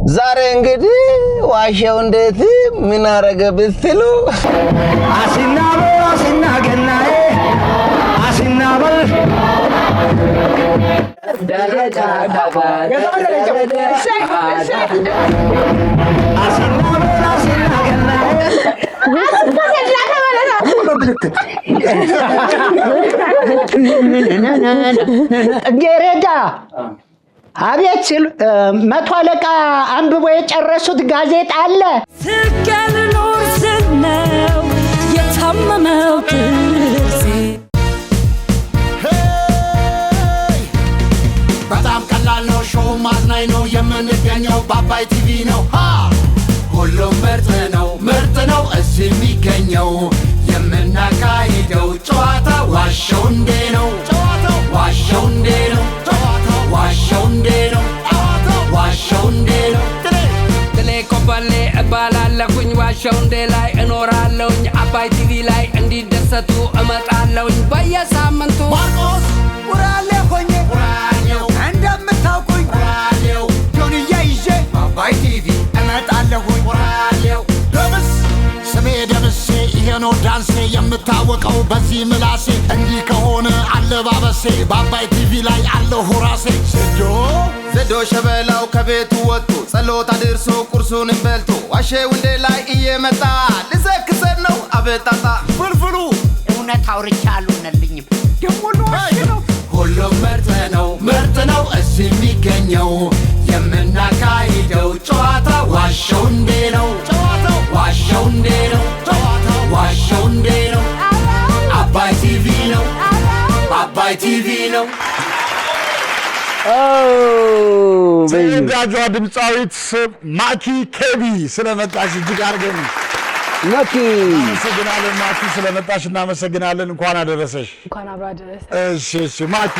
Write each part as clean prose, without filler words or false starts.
ዛሬ እንግዲህ ዋሻው እንዴት ምን አረገ ብትሉ አሲና ገናዬ አሲናበል ደረጃ ገረዳ አቤት ሲል መቶ አለቃ አንብቦ የጨረሱት ጋዜጣ አለ። ስቀል ኖር ስነው የታመመው ጥርሴ በጣም ቀላል ነው። ሾው ማዝናኝ ነው። የምንገኘው በአባይ ቲቪ ነው። ሁሉም ምርጥ ነው እዚህ የሚገኘው። የምናካሂደው ጨዋታ ዋሻው እንዴ ነው። ዋሻው እንዴ ነው። ዋሻው እንዴ ነው። ዋሻው እንዴ ነው። ጥሌ ኮበሌ እባላለሁኝ። ዋሻው እንዴ ላይ እኖራለሁኝ። አባይ ቲቪ ላይ እንዲደሰቱ እመጣለሁኝ በየሳምንቱ። ማርቆስ ውራሌ ሆኜ ውራሌው እንደምታውቁኝ ውራሌው ጆንያ ይዤ አባይ ቲቪ እመጣለሁኝ። ውራሌው ስሜ ደምሴ ይሄ ነው ዳንሴ። የምታወቀው በዚህ ምላሴ እንዲህ ከሆነ አለባበሴ በአባይ ቲቪ ላይ አለሁ ራሴ። ዘዶ ሸበላው ከቤቱ ወጥቶ ጸሎት አድርሶ ቁርሱንም በልቶ ዋሻው እንዴ ላይ እየመጣ ልዘክሰን ነው አበጣጣ ፍልፍሉ እውነት አውርቻለሁ ነልኝም ደሞ ነው። ሁሉም ምርጥ ነው እዚህ የሚገኘው። የምናካሂደው ጨዋታ ዋሻው እንዴ ነው። ዋሻው እንዴ ነው። ዋሻው እንዴ ነው። አባይ ቲቪ ነው። አባይ ቲቪ ነው። ተወዳጇ ድምፃዊት ማኪ ኬቢ ስለመጣሽ እጅግ አድርገን እናመሰግናለን። ማኪ ስለመጣሽ እናመሰግናለን። እንኳን አደረሰሽ። እንኳን አብራ አደረሰ። እሺ ማኪ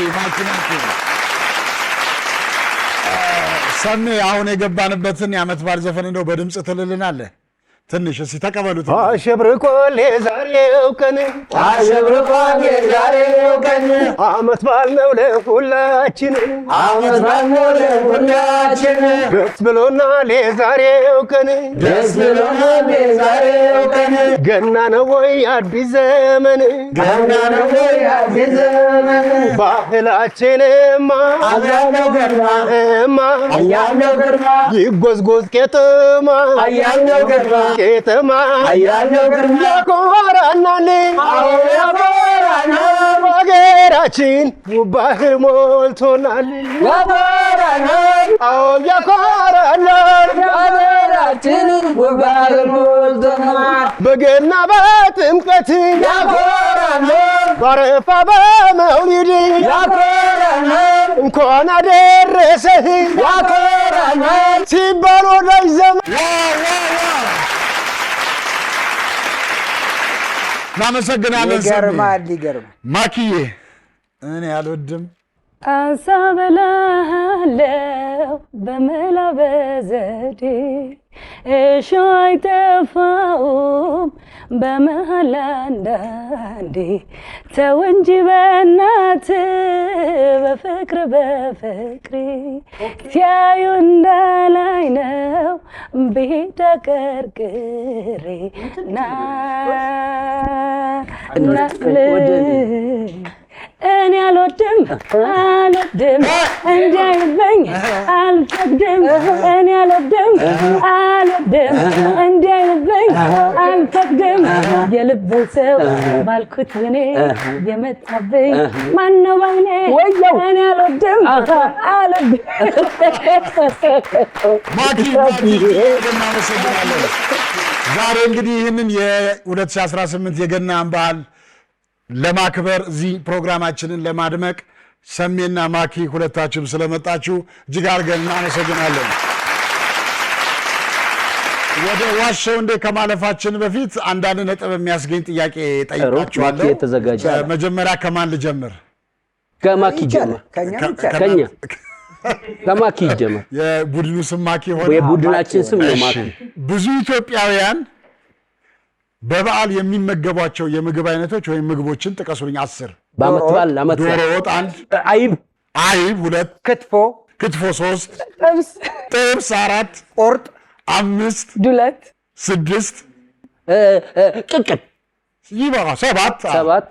ሰሜ አሁን የገባንበትን የዓመት በዓል ዘፈን እንደው በድምፅ ትልልናለህ ትንሽ እስኪ ተቀበሉት። አሸብርቆሌ ዛሬው ቀን አሸብርቋል የዛሬው ቀን ዓመት በዓል ነው ለሁላችን ዓመት በዓል ነው ለሁላችን ደስ ብሎናል የዛሬው ቀን ደስ ብሎናል የዛሬው ቀን ገና ነው ወይ አዲስ ዘመን ገና ነው ወይ አዲስ ዘመን ባህላችንማ አያለው ግርማ አያለው ግርማ ይጎዝጎዝ ቄጥማ አያለው ግርማ ቄጥማ አያለው ግርማ ያኮራናል ያኮራናል ሀገራችን ባህር ሞልቶናል ያኮራናል ያኮራናል ሀገራችን ባህር ሞልቶናል በገና በጥምቀት ያኮራናል ባረፋ በመውሊድ ያኮራናል እንኳን አደረሰህ ያኮራናል ሲባል ወዳጅ ዘመን እናመሰግናለን። ይገርማል። ማኪዬ እኔ አልወድም አሳበላለው በመላ በዘዴ እሾ አይጠፋውም በመሃል አንዳንዴ ተው እንጂ በእናት በፍቅሬ ሲያዩ እንዳላይ ነው ብሄድ አቀርቅሬ እኔ አልወድም እንዲያይልኝ አልፈቅድም። እኔ አልወድም እንዲያይልኝ አልፈቅድም። የልብን ሰው ባልኩት እኔ የመጣብኝ ማነው ባይኔ እኔ አልወድም ማኪ እናመሰግናለን። ዛሬ እንግዲህ ይህንን የ2018 የገናን በዓል ለማክበር እዚህ ፕሮግራማችንን ለማድመቅ ሰሜና ማኪ ሁለታችሁም ስለመጣችሁ እጅግ አድርገን እናመሰግናለን። ወደ ዋሻው እንዴ ከማለፋችን በፊት አንዳንድ ነጥብ የሚያስገኝ ጥያቄ ጠይቃችኋለሁ። መጀመሪያ ከማን ልጀምር? ከማኪ ጀምር። ከማኪ ጀምር። የቡድኑ ስም ማኪ ሆነ። የቡድናችን ስም ነው ማኪ። ብዙ ኢትዮጵያውያን በበዓል የሚመገቧቸው የምግብ አይነቶች ወይም ምግቦችን ጥቀሱልኝ 10። በአመት በዓል ዶሮ ወጥ 1፣ አይብ 2፣ ክትፎ 3 ጥብስ ጥብስ 4 ቁርጥ 5 ዱለት 6 ቅቅል ይበቃ 7 7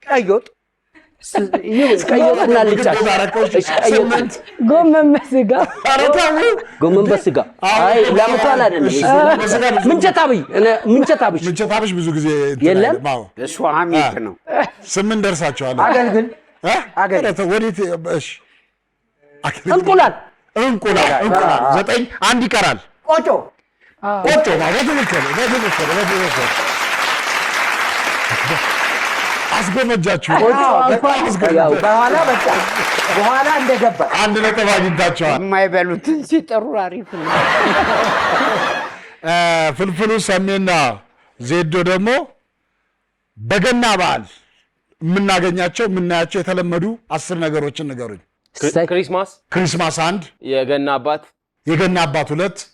ቀይ ወጥ ቀይወጥና ልጫ ቀይወጥ ጎመን በስጋ ጎመን በስጋ አይ ለምቷል አይደለም ምንቸታብሽ ብዙ ጊዜ የለም እሱ ሐሜት ነው 8 ደርሳቸዋል አገልግል ወዴት እሺ እንቁላል 9 አንድ ይቀራል ቆጮ ማለት ነው አስጎመጃችሁ በኋላ እንደገባ አንድ ነጥብ አግኝታችኋል። የማይበሉትን ሲጠሩ አሪፍ ነው። ፍልፍሉ ሰሜና ዜዶ ደግሞ በገና በዓል የምናያቸው የተለመዱ 10 ነገሮችን ንገሩኝ። ክሪስማስ 1 የገና አባት 2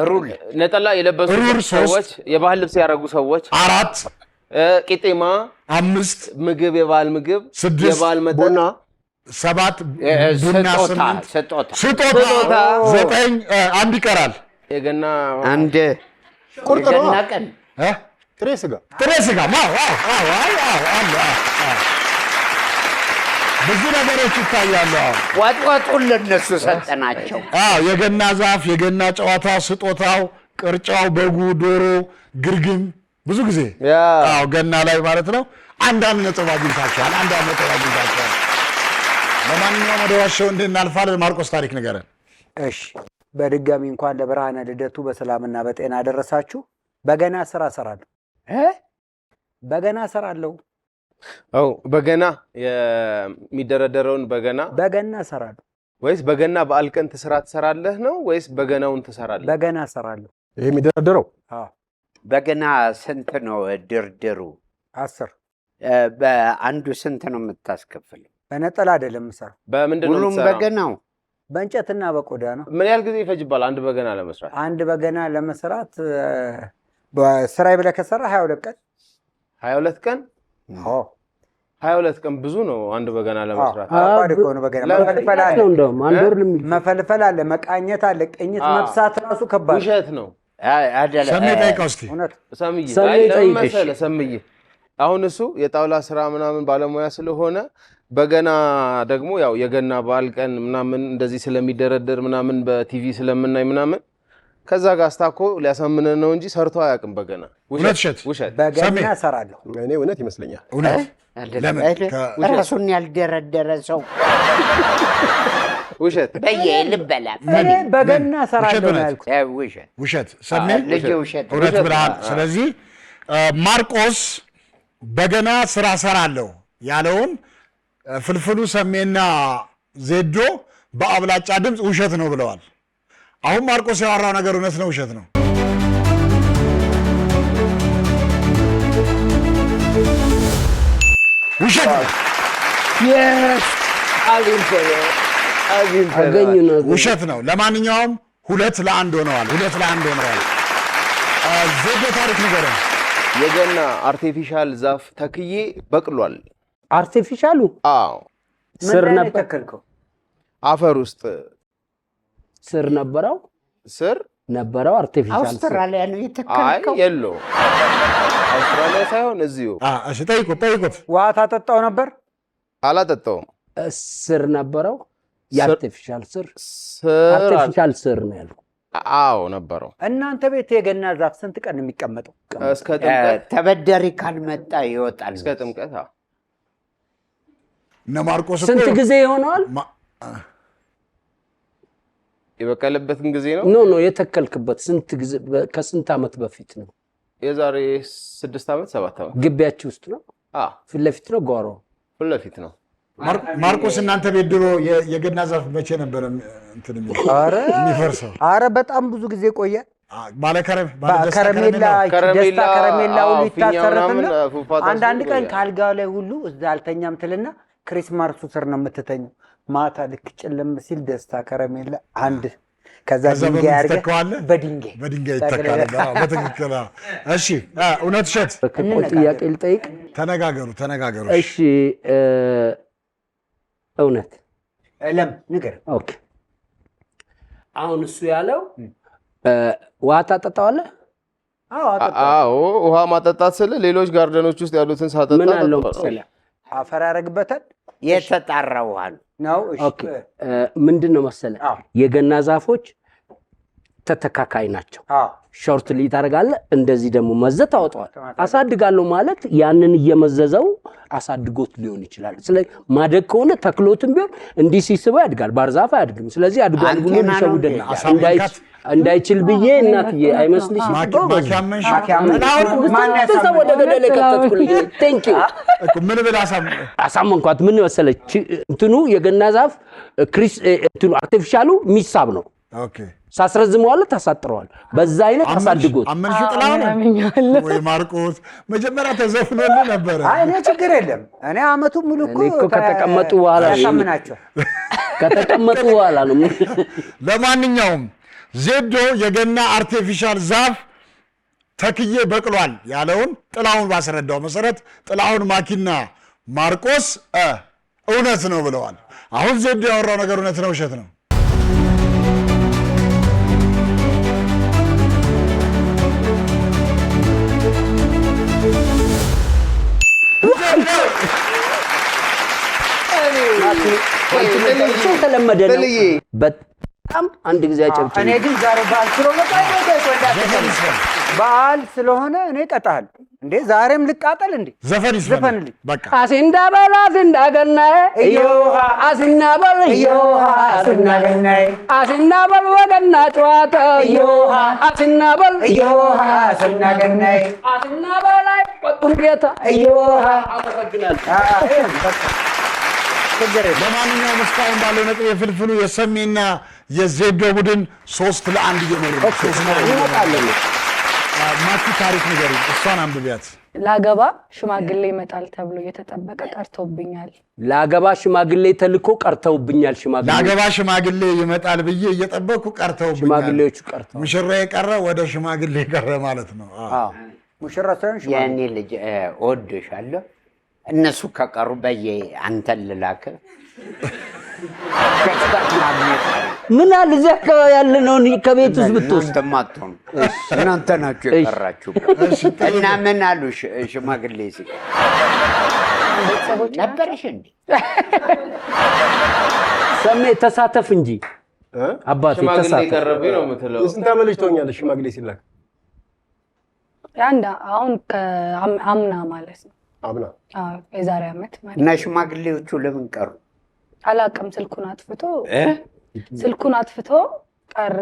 ሩል ነጠላ የለበሱ ሰዎች የባህል ልብስ ያደረጉ ሰዎች 4 ቂጤማ 5 ምግብ የባህል ምግብ 6 የባህል መጠጥ 7 ቡና 8 ስጦታ 9 አንድ ይቀራል የገና አንድ ቁርጥ ነው ቀን ጥሬ ስጋ ብዙ ነገሮች ይታያሉ። ዋጥዋጡን ለነሱ ሰጠናቸው። የገና ዛፍ የገና ጨዋታ ስጦታው ቅርጫው በጉ ዶሮ ግርግም ብዙ ጊዜ ገና ላይ ማለት ነው። አንዳንድ ነጥብ አግኝታችኋል። ለማንኛውም ወደ ዋሻው እንድናልፋለን። ማርቆስ ታሪክ ንገረን። እሺ በድጋሚ እንኳን ለብርሃነ ልደቱ በሰላምና በጤና ደረሳችሁ። በገና ስራ እሰራለሁ። በገና እሰራለሁ። በገና የሚደረደረውን በገና እሰራለሁ። ወይስ በገና በዓል ቀን ትሰራለህ ነው ወይስ በገናውን ትሰራለህ? በገና እሰራለሁ። ይሄ የሚደረደረው በገና ስንት ነው ድርድሩ? 10 በአንዱ ስንት ነው የምታስከፍል? በነጠላ አይደለም የምሰራው። በምንድን ነው ሁሉም በገናው በእንጨትና በቆዳ ነው። ምን ያህል ጊዜ ይፈጅባል አንድ በገና ለመስራት? አንድ በገና ለመስራት በስራዬ ብለህ ከሰራ 22 ቀን 22 ቀን 22 ቀን ብዙ ነው አንድ በገና ለመስራት። መፈልፈል አለ፣ መቃኘት አለ፣ ቅኝት መብሳት ራሱ ከባድ ውሸት ነው። ሰሜ ጠይቀው እስኪ ሰምዬ አሁን እሱ የጣውላ ስራ ምናምን ባለሙያ ስለሆነ በገና ደግሞ ያው የገና በዓል ቀን ምናምን እንደዚህ ስለሚደረደር ምናምን በቲቪ ስለምናይ ምናምን ከዛ ጋር አስታኮ ሊያሳምነን ነው እንጂ ሰርቶ አያውቅም። በገና ውሸት በገና እሰራለሁ። እኔ እውነት ይመስለኛል። ራሱን ያልደረደረ ሰው ውሸት በየልበላ በገና እሰራለሁ ያልኩት ውሸት ሰሜ እውነት ብለሃል። ስለዚህ ማርቆስ በገና ስራ እሰራለሁ ያለውን ፍልፍሉ ሰሜና ዜዶ በአብላጫ ድምፅ ውሸት ነው ብለዋል። አሁን ማርቆስ ያወራው ነገር እውነት ነው ውሸት ነው? ውሸት ነው። ውሸት ነው። ለማንኛውም 2-1 ሆነዋል። ዜዶ ታሪክ ንገረን። የገና አርቲፊሻል ዛፍ ተክዬ በቅሏል። አርቲፊሻሉ ስር ነበር አፈር ውስጥ ስር ነበረው አርቲፊሻል አውስትራሊያ ነው የተከልከው። የለው አውስትራሊያ ሳይሆን እዚሁ። እሺ ጠይቁት። ውሃ ታጠጣው ነበር? አላጠጣውም። ስር ነበረው የአርቲፊሻል ስር ነው ያልኩት። ነበረው። እናንተ ቤት የገና ዛፍ ስንት ቀን የሚቀመጠው? እስከ ጥምቀት። ተበደሪ ካልመጣ ይወጣል። እስከ ጥምቀት። እነ ማርቆስ ስንት ጊዜ ይሆነዋል? የበቀለበትን ጊዜ ነው? ኖ የተከልክበት ስንት ጊዜ? ከስንት ዓመት በፊት ነው? የዛሬ 6 ዓመት 7 ዓመት። ግቢያችሁ ውስጥ ነው? ፊት ለፊት ነው? ጓሮ ፊት ለፊት ነው። ማርቆስ እናንተ ቤት ድሮ የገና ዛፍ መቼ ነበር የሚፈርሰው? አረ በጣም ብዙ ጊዜ ቆየ። ከረሜላ ደስታ ከረሜላ ሁሉ ይታሰረትና አንዳንድ ቀን ካልጋ ላይ ሁሉ እዛ አልተኛም ትልና ክሪስማሱ ስር ነው የምትተኘው። ማታ ልክ ጭልም ሲል ደስታ ከረሜላ አንድ ከዛ ድንጋይ አድርገህ በድንጋይ ይተካል። በትክክል። እሺ እውነት ውሸት? ጥያቄ ልጠይቅ። ተነጋገሩ። እሺ እውነት ለም ንገር። ኦኬ አሁን እሱ ያለው ውሃ ታጠጣዋለህ? አዎ ውሃ ማጠጣት ስለ ሌሎች ጋርደኖች ውስጥ ያሉትን ሳጠጣ ምን አለው መሰለህ አፈር ያደርግበታል። የተጣራ ውሃ ነው። ኦኬ ምንድን ነው መሰለህ የገና ዛፎች ተተካካይ ናቸው። ሾርት ሊ ታደርጋለህ፣ እንደዚህ ደግሞ መዘህ ታወጣዋል። አሳድጋለሁ ማለት ያንን እየመዘዘው አሳድጎት ሊሆን ይችላል። ስለዚህ ማደግ ከሆነ ተክሎትም ቢሆን እንዲህ ሲስበው ያድጋል። ባርዛፍ አያድግም። ስለዚህ አድጓል ብሎ ሊሸውደን እንዳይችል ብዬ እናትዬ አይመስልሽ? ወደ ገደል የከተትኩልኝ ቴንክ ዩ ምን ብለህ አሳመንኳት። ምን መሰለች እንትኑ የገና ዛፍ እንትኑ አርቲፊሻሉ ሚሳብ ነው። ሳስረዝመዋለህ ታሳጥረዋል። በዛ አይነት አሳድጎት አመንሽ ጥላውን ወይ ማርቆስ መጀመሪያ ተዘፍኖልህ ነበር። አይ እኔ ችግር የለም። እኔ አመቱ ሙሉ እኮ ከተቀመጡ በኋላ ያሳምናቸው ከተቀመጡ በኋላ ነው። ለማንኛውም ዜዶ የገና አርቲፊሻል ዛፍ ተክዬ በቅሏል ያለውን ጥላውን ባስረዳው መሰረት ጥላውን ማኪና ማርቆስ እውነት ነው ብለዋል። አሁን ዜዶ ያወራው ነገር እውነት ነው ውሸት ነው? ተለመደ ነው በጣም አንድ ጊዜ አጨብጭ። እኔ ግን ዛሬ በዓል ስለሆነ በዓል ስለሆነ እኔ እቀጣለሁ እንዴ ዛሬም ልቃጠል እንዴ? ዘፈንልኝ በቃ አሲንዳ በላ አሲንዳ ገናዬ እዮሃ አሲና በል እዮሃ አሲና ገናዬ አሲና በል ወገና ጨዋታ እዮሃ አሲና በል እዮሃ አሲና ገናዬ አሲና በላይ ወጡን ጌታ እዮሃ ለማንኛውም እስካሁን ባለው ነጥብ የፍልፍሉ የሰሜና የዜዶ ቡድን 3-1 እየመሩ ነው። ማኪ ታሪክ ንገሪኝ፣ እሷን አንብቢያት። ላገባ ሽማግሌ ይመጣል ተብሎ እየተጠበቀ ቀርተውብኛል። ላገባ ሽማግሌ ተልኮ ቀርተውብኛል። ላገባ ሽማግሌ ይመጣል ብዬ እየጠበቅኩ ቀርተውብኛል። ሽማግሌዎቹ ቀርተው ሙሽራዬ ቀረ፣ ወደ ሽማግሌ ቀረ ማለት ነው። ሙሽራ ሳይሆን የእኔ ልጅ እወድሻለሁ። እነሱ ከቀሩ አንተን ልላክ ምን አለ እዚያ አካባቢ ያለነውን ከቤት ውስጥ ብትወስድ እናንተ ናችሁ የቀራችሁ። እና ምን አሉ ሽማግሌ ሲል ነበርሽ እንዴ? ሰሜ ተሳተፍ እንጂ አባቴ ተሳተፍ። የስንት ዓመት ልጅ ትሆኛለሽ ሽማግሌ ሲላክ? አሁን አምና ማለት ነው። አምና የዛሬ ዓመት ማለት እና ሽማግሌዎቹ ለምን ቀሩ? አላቅም። ስልኩን አጥፍቶ ቀረ።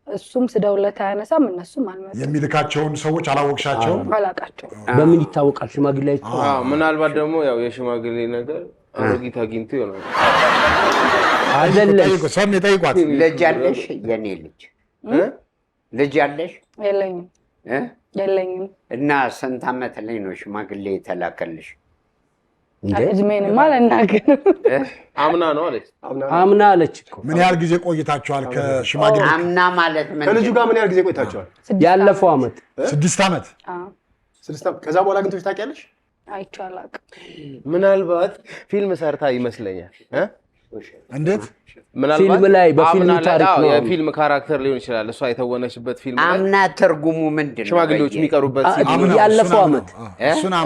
እሱም ስደውለት አያነሳም፣ እነሱም አልመጡም። የሚልካቸውን ሰዎች አላወቅሻቸውም? አላቃቸውም። በምን ይታወቃል? ሽማግሌ ምናልባት ደግሞ ያው የሽማግሌ ነገር አሮጊት አግኝቶ ይሆናል። አይደለም ሰሜ ጠይቋት። ልጅ አለሽ? የኔ ልጅ አለሽ? የለኝም። እና ስንት ዓመት ላይ ነው ሽማግሌ የተላከልሽ? እድሜንማ አልናገርም። አምና ነው አለች። አምና አለች እኮ። ምን ያህል ጊዜ ቆይታችኋል ከሽማግሌ? አምና ማለት ምን? ከልጁ ጋር ምን ያህል ጊዜ ቆይታችኋል? ያለፈው ዓመት 6 ዓመት። 6 ዓመት። ከዛ በኋላ ግን ታውቂያለሽ? አይቼው አላውቅም። ምናልባት ፊልም ሰርታ ይመስለኛል። እንዴት? ፊልም ላይ በፊልም ታሪክ ነው። የፊልም ካራክተር ሊሆን ይችላል። እሷ የተወነችበት ፊልም ላይ አምና ትርጉሙ ምንድን ነው? ሽማግሌዎች የሚቀሩበት ያለፈው ዓመት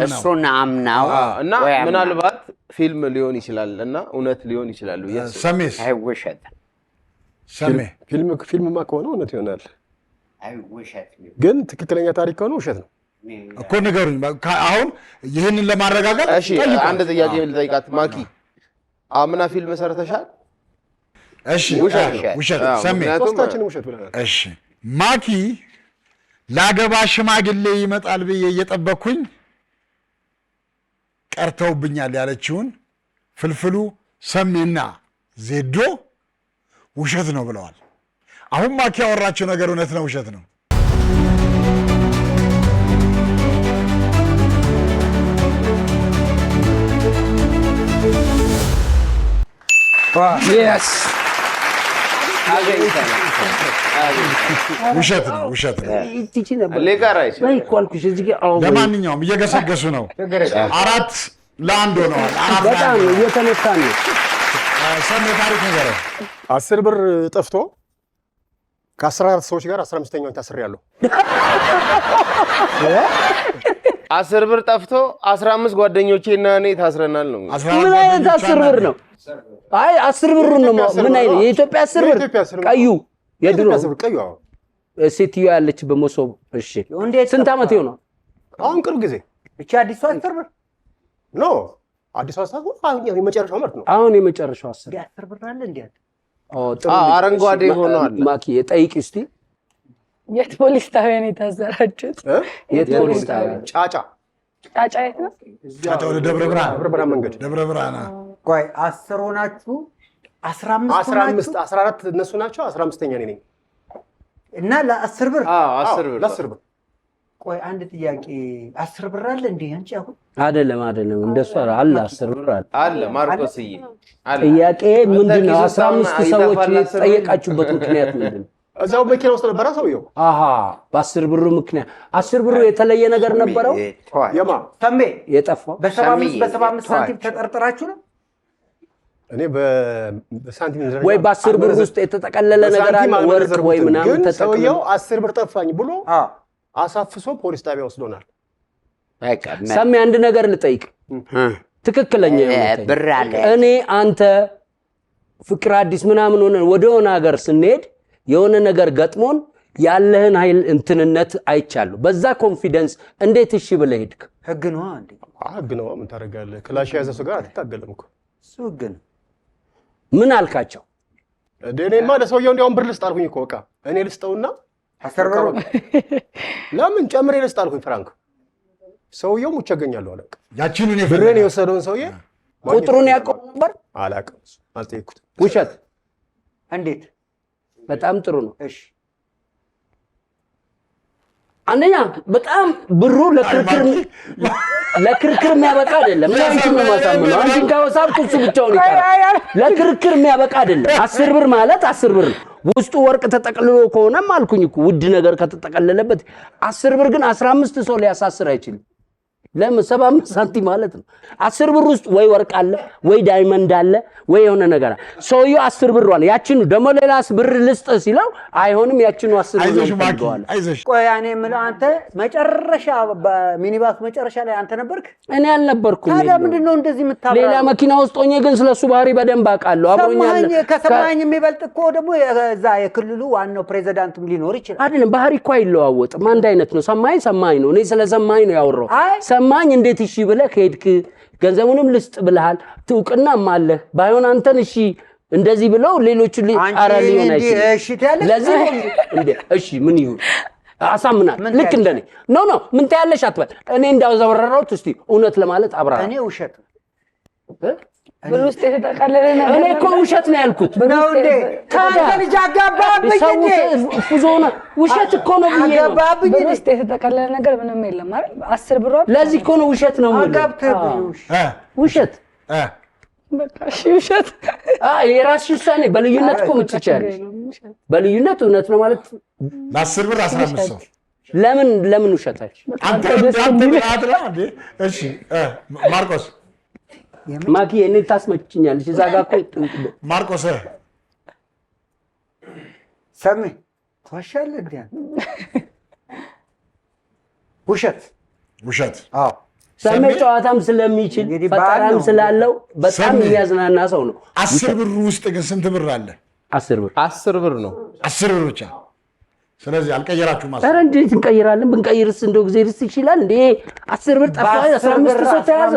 እሱን አምናው እና ምናልባት ፊልም ሊሆን ይችላል እና እውነት ሊሆን ይችላል። ሰሜስ አይወሸት ሰሜ ፊልምማ ከሆነ እውነት ይሆናል። አይወሸት ግን ትክክለኛ ታሪክ ከሆነ ውሸት ነው እኮ። ንገሩኝ አሁን ይህንን ለማረጋገጥ። እሺ አንድ ጥያቄ ልጠይቃት ማኪ። አምና ፊልም ሰርተሻል? እሺ ውሸት ሰሜ ሶስታችንም ውሸት ብለናል። እሺ ማኪ ላገባ ሽማግሌ ይመጣል ብዬ እየጠበቅኩኝ ቀርተውብኛል ያለችውን ፍልፍሉ ሰሜና ዜዶ ውሸት ነው ብለዋል። አሁን ማኪ ያወራቸው ነገር እውነት ነው ውሸት ነው? ውሸት ነው ውሸት ነው። ለማንኛውም እየገሰገሱ ነው። 4-1 ሆነዋል። በጣም እየተነሳ ነው። ሰሜ ታሪክ ነገር 10 ብር ጠፍቶ ከ14 ሰዎች ጋር 15ኛውን ታስሬያለሁ። 10 ብር ጠፍቶ 15 ጓደኞቼና እኔ ታስረናል ነው። ምን አይነት 10 ብር ነው? አይ 10 ብር ነው። ምን አይነት የኢትዮጵያ 10 ብር ቀዩ የድሮ ቀዩ ሴትዮ ያለች በመሶብ። እሺ ስንት ዓመት ይሆናል? አሁን ቅርብ ጊዜ እቺ አዲሷ 10 ብር ኖ አዲሷ 10 ብር አሁን የመጨረሻው ምርት ነው። አሁን የመጨረሻው 10 ብር አለ እንዴ? አረንጓዴ ሆኗል። ማኪ ጠይቂ እስቲ የት ፖሊስ ጣቢያ ነው የታሰራችሁት? የት ፖሊስ ጣቢያ? ጫጫ የት ነው? ጫጫ ወደ ደብረ ብርሃን መንገድ ደብረ ብርሃን። ቆይ 10 ሆናችሁ 15 14 እነሱ ናቸው። 15ኛ እኔ ነኝ እና ለ10 ብር 10 ብር ለ10 ብር። ቆይ አንድ ጥያቄ 10 ብር አለ እንዴ? አንቺ አሁን አይደለም እንደሱ አለ 10 ብር አለ ማርቆስዬ አለ። ጥያቄ ምንድነው? 15 ሰዎች ጠየቃችሁበት ምክንያት ምንድነው? እዛው መኪና ውስጥ ነበር ሰውየው። በ10 ብሩ ምክንያት 10 ብሩ የተለየ ነገር ነበረው? የማ ሰሜ የጠፋው በ75 ሳንቲም ተጠርጥራችሁ ነው? እኔ በሳንቲም ደረጃ ወይ በ10 ብር ውስጥ የተጠቀለለ ነገር አለ ወርቅ ወይ ምናምን ተጠቅልሎ ሰውየው 10 ብር ጠፋኝ ብሎ አሳፍሶ ፖሊስ ጣቢያ ወስዶናል። ሰሜ አንድ ነገር ልጠይቅ፣ ትክክለኛ ብር አለ። እኔ አንተ ፍቅር አዲስ ምናምን ሆነን ወደ ሆነ ሀገር ስንሄድ የሆነ ነገር ገጥሞን ያለህን ኃይል እንትንነት አይቻለሁ። በዛ ኮንፊደንስ እንዴት እሺ ብለህ ሄድክ? ህግ ነው አንዴ። ህግ ነው። ምን ታደርጋለህ? ክላሽ የያዘ ሰው ጋር አትታገልም እኮ። እሱ ህግ ነው። ምን አልካቸው? እኔማ ለሰውየው እንዲያውም ብር ልስጥ አልኩኝ እኮ። በቃ እኔ ልስጠውና 10 ብር ለምን ጨምሬ ልስጥ አልኩኝ ፍራንክ። ሰውየው ሙች ያገኛለሁ አለ። ያቺን እኔ ብሬን የወሰደውን ሰውዬ ቁጥሩን ያውቀው ነበር? አላውቅም፣ አልጠየኩትም። ውሸት እንዴት? በጣም ጥሩ ነው። እሺ አንደኛ በጣም ብሩ ለክርክር የሚያበቃ አይደለም። ምን አንቺ ነው ማሳመነው? አንቺ ካወሳብኩ እሱ ብቻውን ይቀራል። ለክርክር የሚያበቃ አይደለም። 10 ብር ማለት 10 ብር ነው። ውስጡ ወርቅ ተጠቅልሎ ከሆነም አልኩኝ እኮ ውድ ነገር ከተጠቀለለበት 10 ብር ግን 15 ሰው ሊያሳስር አይችልም። ለምን 75 ሳንቲም ማለት ነው። 10 ብር ውስጥ ወይ ወርቅ አለ ወይ ዳይመንድ አለ ወይ የሆነ ነገር አለ። ሰውየው 10 ብር አለ። ያቺኑ ደግሞ ሌላስ ብር ልስጥ ሲለው አይሆንም፣ ያቺኑ 10 ብር ነው። ቆይ እኔ የምልህ አንተ መጨረሻ በሚኒባስ መጨረሻ ላይ አንተ ነበርክ? እኔ አልነበርኩም። ታዲያ ምንድነው እንደዚህ የምታበራ? ሌላ መኪና ውስጥ ሆኜ ግን ስለሱ ባህሪ በደንብ አውቃለሁ። አብሮኛል። ከሰማኝ የሚበልጥ እኮ ደግሞ እዛ የክልሉ ዋናው ፕሬዝዳንትም ሊኖር ይችላል። አይደለም፣ ባህሪ እኮ አይለዋወጥም። አንድ አይነት ነው። ሰማኝ ነው። እኔ ስለሰማኝ ነው ያወራው። ሰማኝ እንዴት እሺ ብለህ ከሄድክ ገንዘቡንም ልስጥ ብለሃል። ትውቅናም አለህ። ባይሆን አንተን እሺ እንደዚህ ብለው ሌሎቹ አራሊ ሆነ እሺ ታያለሽ። ለዚህ እንዴ እሺ ምን ይሁን አሳምናል። ልክ እንደኔ ኖ ምን ታያለሽ አትበል። እኔ እንዳው ዘወረረውት እስቲ እውነት ለማለት አብራ እኔ ውሸት ብር ውስጥ የተጠቀለለ ነገር እኔ እኮ ውሸት ነው ያልኩት። ነው እንዴ? ታዲያ ልጅ አጋባብኝ እንዴ? ፉዞና ውሸት እኮ ነው ብዬ አጋባብኝ። ብር ውስጥ የተጠቀለለ ነገር ምንም የለም አይደል? 10 ብር ለዚህ እኮ ነው ውሸት ነው ማለት አጋብተብኝ። ውሸት በቃ እሺ ውሸት የራስሽ ውሳኔ። በልዩነት እኮ ምትቻለሽ። በልዩነት እውነት ነው ማለት ለ10 ብር 15 ሰው ለምን ውሸታች? አንተ ብላድራ እንዴ? እሺ ማርቆስ ማኪ እኔ ታስመጭኛለሽ። እዛ ጋር እኮ ማርቆስ ሰሚ ተዋሻለህ እንዴ? ውሸት አዎ ሰሜ ጨዋታም ስለሚችል ፈጠራም ስላለው በጣም የሚያዝናና ሰው ነው። 10 ብር ውስጥ ግን ስንት ብር አለ? 10 ብር ነው። 10 ብር ብቻ። ስለዚህ አልቀየራችሁም ማለት ኧረ እንዴት እንቀይራለን? ብንቀይርስ እንደው ጊዜ ርስ ይችላል እንዴ? 10 ብር ጠፋ፣ 15 ሰው ተያዘ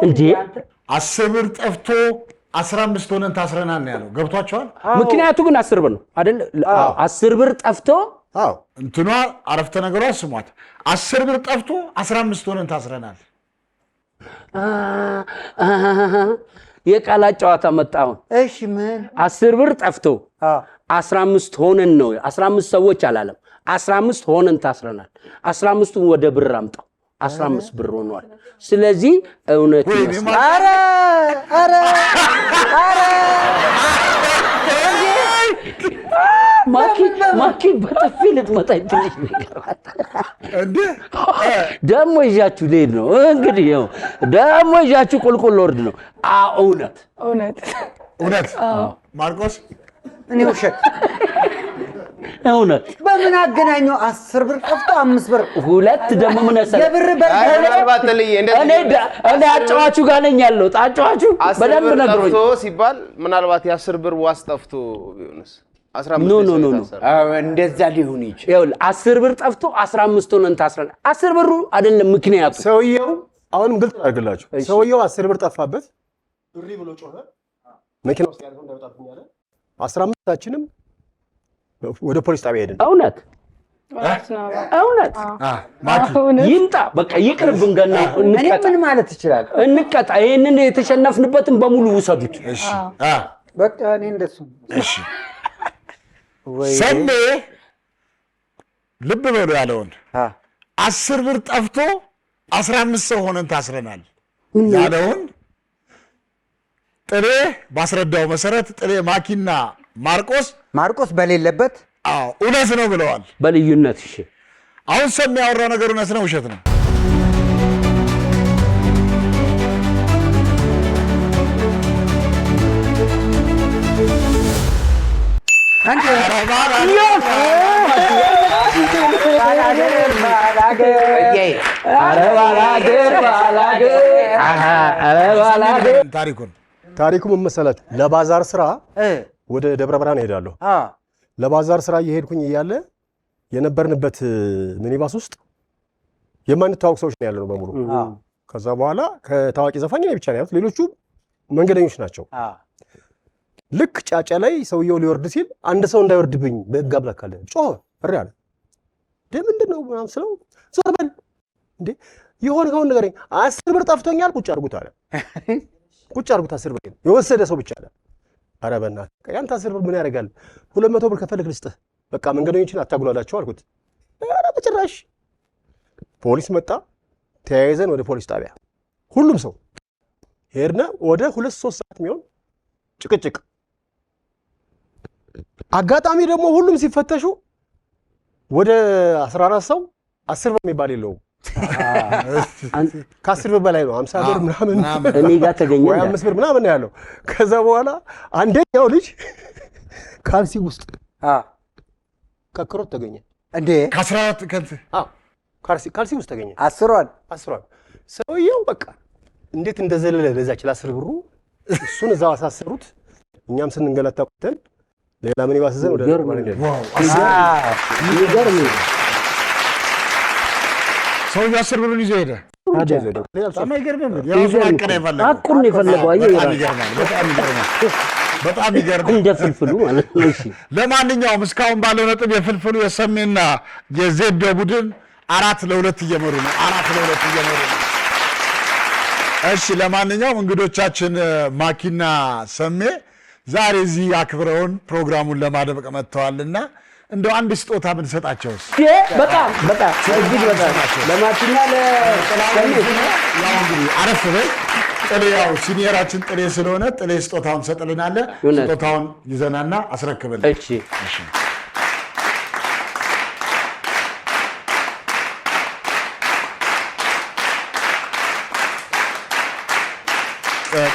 እንዴ? 10 ብር ጠፍቶ 15 ሆነን ታስረናል ነው ያለው። ገብቷቸዋል? ምክንያቱ ግን 10 ብር ነው አይደል? 10 ብር ጠፍቶ እንትኗ አረፍተ ነገሯ ስሟት 10 ብር ጠፍቶ 15 ሆነን ታስረናል። የቃላት ጨዋታ መጣው። እሺ ምን 10 ብር ጠፍቶ 15 ሆነን ነው። 15 ሰዎች አላለም። 15 ሆነን ታስረናል። 15ቱን ወደ ብር አምጣው 15 ብር ሆኗል። ስለዚህ እውነት አረ አረ አረ ማኪ በጥፊ ልትመታኝ ትንሽ ነገር እንዴ ደግሞ ይዣችሁ ልሄድ ነው እንግዲህ ያው ደግሞ ይዣችሁ ቁልቁል ወርድ ነው እውነት ማርቆስ እኔ ውሸት እውነት በምን አገናኘው 10 ብር ጠፍቶ 5 ብር ሁለት ደግሞ ምን ያሰለ የብር በር እኔ አጫዋቹ ጋር ነኝ ያለው አጫዋቹ በደንብ ነግሮኝ ሲባል ምናልባት የ10 ብር ዋስ ጠፍቶ ቢሆንስ 15 ኖ እንደዛ ሊሆን ይችላል 10 ብር ጠፍቶ 15 ሆነን ታስረን 10 ብሩ አይደለም ምክንያቱ ሰውየው አሁንም ግልጽ አድርግላችሁ ሰውየው 10 ብር ጠፋበት ብሪ ብሎ ጮኸ መኪና ውስጥ ያለው እንዳይወጣብኝ አለ 15ታችንም ወደ ፖሊስ ጣቢያ ሄድን እውነት ማኪ ይምጣ በቃ ይቅርብን ገና እንቀጣ ምን ማለት ይችላል እንቀጣ ይሄንን የተሸነፍንበትን በሙሉ ውሰዱት እሺ በቃ እኔ እንደሱ እሺ ሰሜ ልብ በሉ ያለውን 10 ብር ጠፍቶ 15 ሰው ሆነን ታስረናል ያለውን ጥሬ ባስረዳው መሰረት ጥሬ ማኪና ማርቆስ በሌለበት እውነት ነው ብለዋል በልዩነት እሺ አሁን ሰሜ ያወራው ነገር እውነት ነው ውሸት ነው አንተ ታሪኩ ምን መሰላችሁ ለባዛር ስራ ወደ ደብረ ብርሃን ሄዳለሁ ለባዛር ስራ እየሄድኩኝ እያለ የነበርንበት ሚኒባስ ውስጥ የማንታወቅ ሰዎች ነው ያለነው በሙሉ ከዛ በኋላ ከታዋቂ ዘፋኝ ነው ብቻ ነው ያሉት ሌሎቹ መንገደኞች ናቸው ልክ ጫጫ ላይ ሰውየው ሊወርድ ሲል አንድ ሰው እንዳይወርድብኝ በህግ አምላክ አለ ጮኸ እሪ አለ ምንድነው ምናምን ስለው ዞር በል እንዴ የሆነውን ነገር 10 ብር ጠፍቶኛል ቁጭ አድርጉት አለ ቁጭ አድርጉት 10 ብር የወሰደ ሰው ብቻ አለ ኧረ በእናትህ ያንተ 10 ብር ምን ያደርጋል 200 ብር ከፈለክ ልስጥህ በቃ መንገደኞችን አታጉላላቸው አልኩት ኧረ በጭራሽ ፖሊስ መጣ ተያይዘን ወደ ፖሊስ ጣቢያ ሁሉም ሰው ሄድና ወደ 2-3 ሰዓት የሚሆን ጭቅጭቅ አጋጣሚ ደግሞ ሁሉም ሲፈተሹ ወደ 14 ሰው 10 ብር የሚባል የለውም ከ10 ብር በላይ ነው 50 ብር ምናምን እኔ ጋር ተገኘ ወይ 5 ብር ምናምን ያለው ከዛ በኋላ አንደኛው ልጅ ካልሲ ውስጥ ከክሮት ተገኘ እንዴ ከ14 ከንት ካልሲ ውስጥ ተገኘ 10 ሰውየው በቃ እንዴት እንደዘለለ ለዛች ለ10 ብሩ እሱን እዛው አሳሰሩት እኛም ስንንገላታ ቆይተን ሌላ ምን ይባሰዘን ወደ ይገርም ሰው 10 ብሩን ይዞ ሄደ አቁን የፈለገው በጣም ይገርም እንደ ፍልፍሉ ማለት ነው እሺ ለማንኛውም እስካሁን ባለው ነጥብ የፍልፍሉ የሰሜና የዜዶ ቡድን 4-2 እየመሩ ነው እሺ ለማንኛውም እንግዶቻችን ማኪና ሰሜ ዛሬ እዚህ አክብረውን ፕሮግራሙን ለማድመቅ መጥተዋልና እንደው አንድ ስጦታ ብንሰጣቸውስ በጣም እጅግ በጣም ለማኪና ለሰሜ ያው እንግዲህ አረፍ በል ጥሌ ያው ሲኒየራችን ጥሌ ስለሆነ ጥሌ ስጦታውን ሰጥልናለ ስጦታውን ይዘናና አስረክብልን እሺ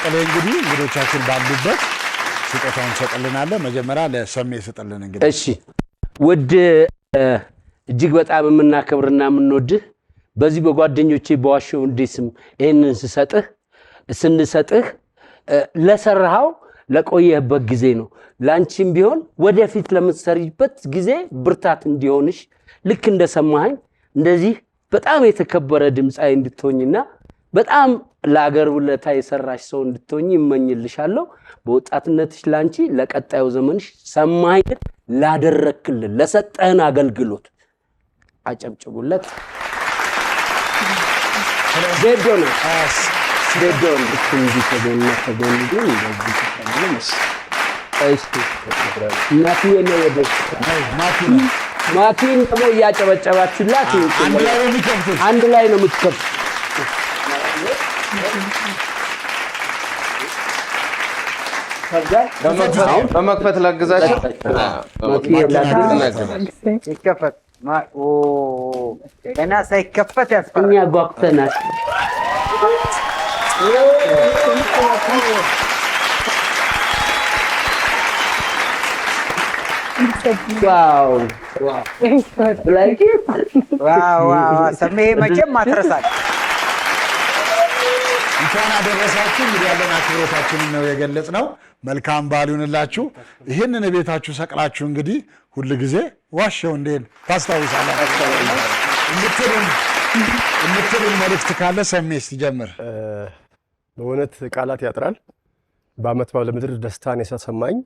ጥሌ እንግዲህ እንግዶቻችን ባሉበት ስጦታውን ሰጥልናለ መጀመሪያ ለሰሜ ሰጥልን እንግዲህ እሺ ውድ እጅግ በጣም የምናከብርና የምንወድህ በዚህ በጓደኞቼ በዋሸው እንዴስም ይሄንን ስንሰጥህ ለሰራው ለቆየበት ጊዜ ነው ላንቺም ቢሆን ወደፊት ለምትሰሪበት ጊዜ ብርታት እንዲሆንሽ ልክ እንደሰማኸኝ እንደዚህ በጣም የተከበረ ድምጻይ እንድትሆኝና በጣም ለአገር ውለታ የሰራሽ ሰው እንድትሆኝ ይመኝልሻለሁ በወጣትነትሽ ላንቺ ለቀጣዩ ዘመንሽ ሰማይ ላደረክልን ለሰጠህን አገልግሎት አጨብጭቡለት ዜዶን እንዲህ ተገኘ ግን እንደዚህ ተቀበለሽ እሺ እናትዬ ነው ወደሽ ማኪን ደግሞ እያጨበጨባችሁላት አንድ ላይ ነው የምትከፍቱት በመክፈት ላግዛችሁ ይከፈት ገና ሳይከፈት ያስፈራል እኛ ጓጉተናል ዋው like it ዋው ሰሜ መቼም አትረሳል እንኳን አደረሳችሁ እንግዲህ ያለን አክብሮታችንን ነው የገለጽነው መልካም በዓል ይሁንላችሁ ይሄንን ቤታችሁ ሰቅላችሁ እንግዲህ ሁሉ ጊዜ ዋሻው እንዴት ታስታውሳላችሁ እንድትሉን መልእክት ካለ ሰሜስ ይጀምር በእውነት ቃላት ያጥራል በአመት በዓል ምድር ደስታን የተሰማኝ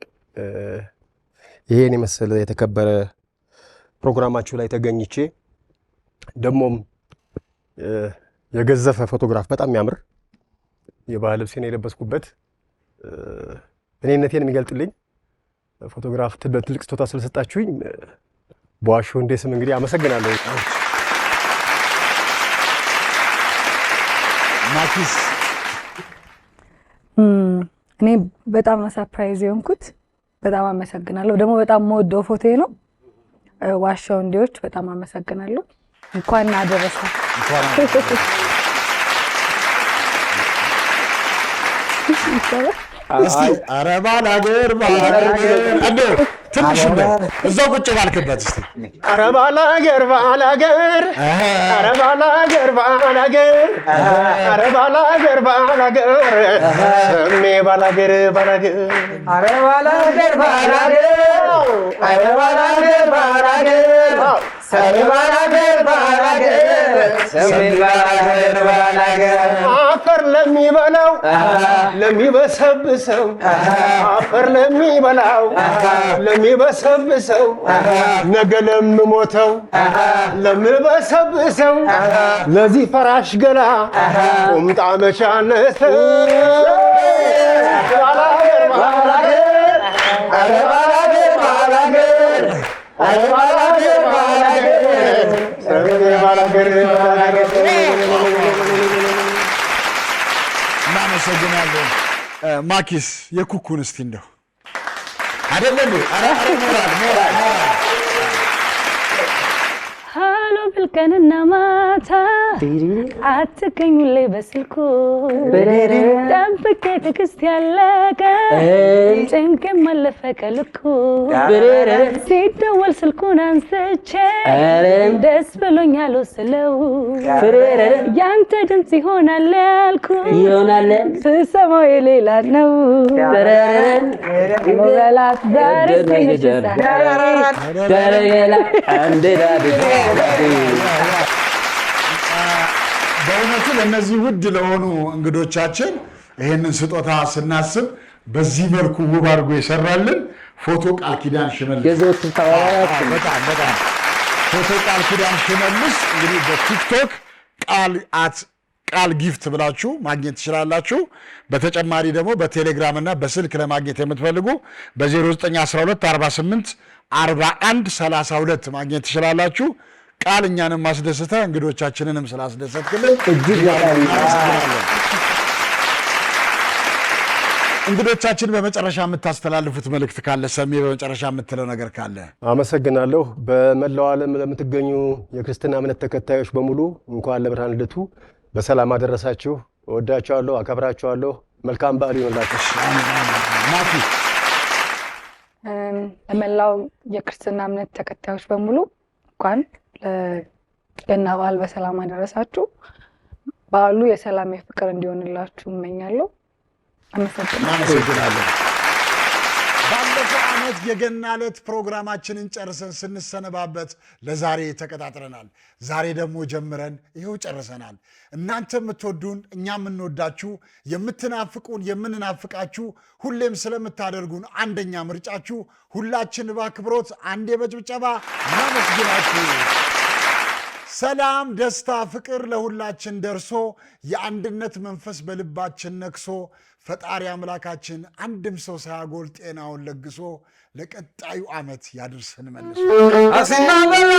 ይሄን የመሰለ የተከበረ ፕሮግራማችሁ ላይ ተገኝቼ ደሞም የገዘፈ ፎቶግራፍ በጣም የሚያምር የባህል ልብስን የለበስኩበት እኔነቴን የሚገልጥልኝ ፎቶግራፍ በትልቅ ስጦታ ስለሰጣችሁኝ በዋሻው እንዴ ስም እንግዲህ አመሰግናለሁ ማኪስ እኔ በጣም ሰርፕራይዝ የሆንኩት በጣም አመሰግናለሁ ደግሞ በጣም ሞዶ ፎቶ ነው ዋሻው እንዲዎች በጣም አመሰግናለሁ እንኳን አደረሳችሁ እስቲ አረባል አገር አንዴ ትንሽ እዛው ቁጭ ባልክበት እስቲ አረባል አገር ባላገር አረባል አገር ባላገር አረባል አገር ባላገር ሰሜ ባላገር ባላገር አረባል አገር ባላገር አረባል አገር ባላገር ሰሜ ባላገር ባላገር ሰሜ ባላገር ባላገር አፈር ለሚበላው ለሚበሰብሰው አፈር ለሚበላው ለሚበሰብሰው ነገ ለምሞተው ለምበሰብሰው ለዚህ ፈራሽ ገላ ቁምጣ መቻነሰ ባላገር ባላገር ባላገር ባላገር ባላገር ባላገር ሰሜ ባላገር ባላገር እናመሰግናለን ማኪስ የኩኩን እስቲ እንደው አይደለም አረ ሞራል ሃሎ ብልቀንና ማታ አትገኙልኝ በስልኩ ጠብቄ ትዕግስት ያለቀ ጭንቅ ማለፈ ከልኩ ሲደወል ስልኩን አንስቼ ደስ ብሎኛል ስለው ያንተ ድምፅ ይሆናል ያልኩ ስሰማው የሌላ ነው በላት ዛሬ በእውነቱ ለእነዚህ ውድ ለሆኑ እንግዶቻችን ይህንን ስጦታ ስናስብ በዚህ መልኩ ውብ አድርጎ የሰራልን ፎቶ ቃል ኪዳን ሽመልስ በጣም ፎቶ ቃል ኪዳን ሽመልስ እንግዲህ በቲክቶክ ቃል ጊፍት ብላችሁ ማግኘት ትችላላችሁ። በተጨማሪ ደግሞ በቴሌግራም እና በስልክ ለማግኘት የምትፈልጉ በ0912 48 41 32 ማግኘት ትችላላችሁ። ቃል እኛንም ማስደስተ እንግዶቻችንንም ስላስደሰትክልን እጅግ እናመሰግናለን። እንግዶቻችን በመጨረሻ የምታስተላልፉት መልእክት ካለ ሰሜ በመጨረሻ የምትለው ነገር ካለ? አመሰግናለሁ። በመላው ዓለም ለምትገኙ የክርስትና እምነት ተከታዮች በሙሉ እንኳን ለብርሃነ ልደቱ በሰላም አደረሳችሁ። እወዳችኋለሁ፣ አከብራችኋለሁ። መልካም በዓል ይሁንላችሁ። ማቲ ለመላው የክርስትና እምነት ተከታዮች በሙሉ እንኳን ለገና በዓል በሰላም አደረሳችሁ። በዓሉ የሰላም የፍቅር እንዲሆንላችሁ እመኛለሁ። አመሰግናለሁ። ባለፈው ዓመት የገና ዕለት ፕሮግራማችንን ጨርሰን ስንሰነባበት ለዛሬ ተቀጣጥረናል። ዛሬ ደግሞ ጀምረን ይኸው ጨርሰናል። እናንተ የምትወዱን እኛ የምንወዳችሁ የምትናፍቁን የምንናፍቃችሁ ሁሌም ስለምታደርጉን አንደኛ ምርጫችሁ ሁላችን በአክብሮት አንዴ በጭብጨባ እናመስግናችሁ። ሰላም፣ ደስታ፣ ፍቅር ለሁላችን ደርሶ የአንድነት መንፈስ በልባችን ነክሶ ፈጣሪ አምላካችን አንድም ሰው ሳያጎል ጤናውን ለግሶ ለቀጣዩ ዓመት ያድርሰን መልሶ። አስናበላ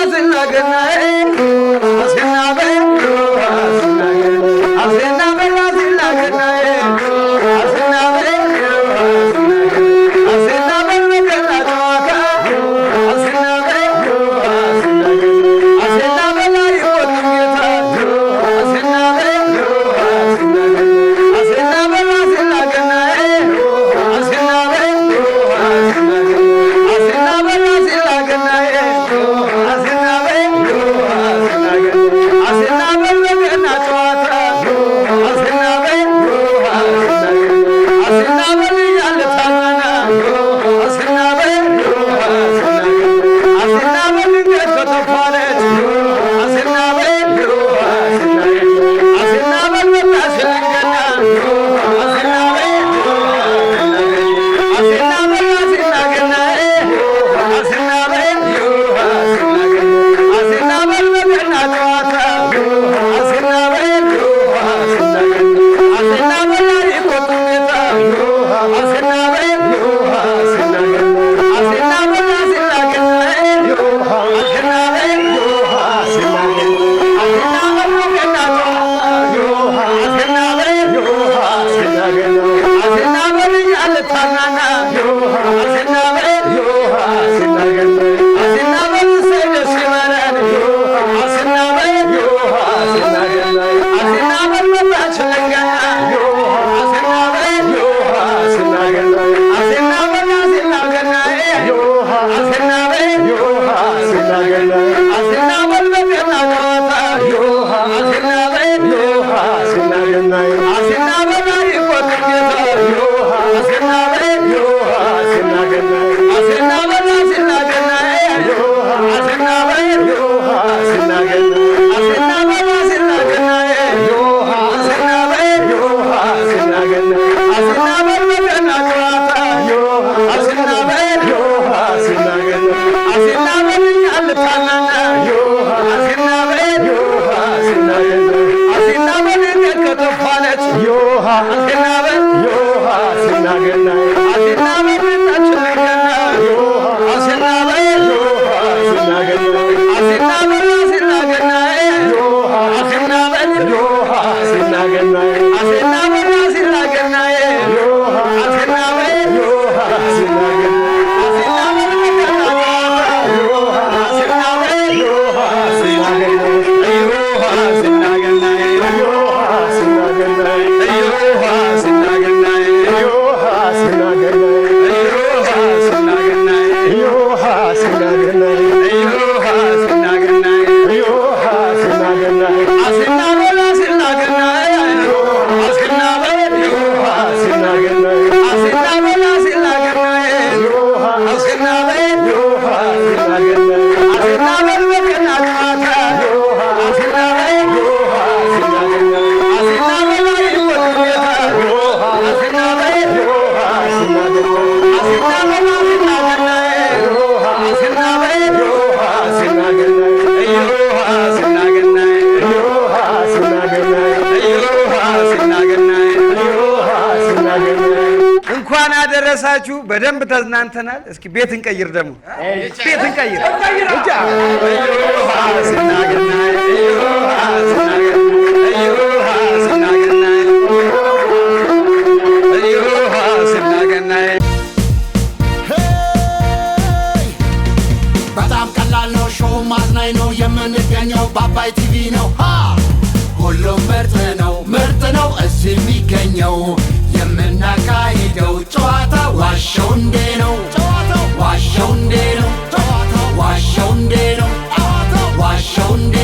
ደረሳችሁ በደንብ ተዝናንተናል እስኪ ቤት እንቀይር ደግሞ ቤት እንቀይር እጃ በጣም ቀላል ነው ሾው ማዝናኝ ነው የምንገኘው በአባይ ቲቪ ነው ሁሉም ምርጥ ነው እዚህ የሚገኘው የምናካሂደው ጨዋታ ዋሸው እንዴ ነው ዋሸው እንዴ ነው ዋሸው እንዴ ነው ዋሸው እንዴ